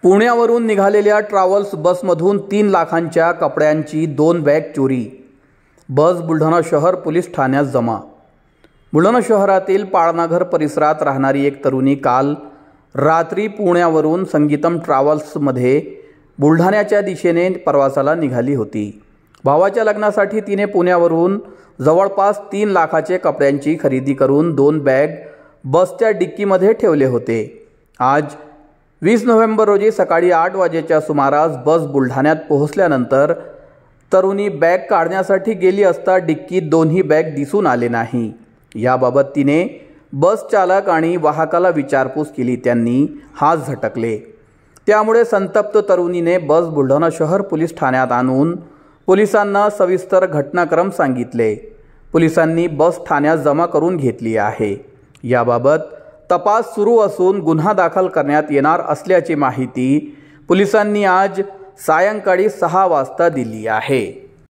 पुण्यावरून निघालेल्या ट्रॅव्हल्स बसमधून 3 लाखांच्या कपड्यांची 2 बॅग चोरी। बस बुलढाणा शहर पोलीस ठाण्यात जमा। बुलढाणा शहरातील पाळनाघर परिसरात राहणारी एक तरुणी काल रात्री पुण्यावरून संगीतम ट्रॅव्हल्समध्ये बुलढाण्याच्या दिशेने प्रवासाला निघाली होती। भावाच्या लग्नासाठी तिने पुण्यावरून जवळपास 3 लाखाचे कपड्यांची खरेदी करून 2 बॅग बसच्या डिक्कीमध्ये ठेवले होते। आज 20 नोव्हेंबर रोजी सकाळी 8 वाजेच्या सुमारास बस बुलढाण्यात पोहोचल्यानंतर तरुणी बॅग काढण्यासाठी गेली असता डिक्कीत दोन्ही बॅग दिसून आले नाही। याबाबत तिने बस चालक आणि वाहकाला विचारपूस केली, त्यांनी हात झटकले। त्यामुळे संतप्त तरुणीने बस बुलढाणा शहर पोलीस ठाण्यात आणून पोलिसांना सविस्तर घटनाक्रम सांगितले। पोलिसांनी बस ठाण्यात जमा करून घेतली आहे। याबाबत तपास सुरू असून गुन्हा दाखल करण्यात येणार असल्याची माहिती पोलिसांनी आज सायंकाळी 6 वाजता दिली आहे।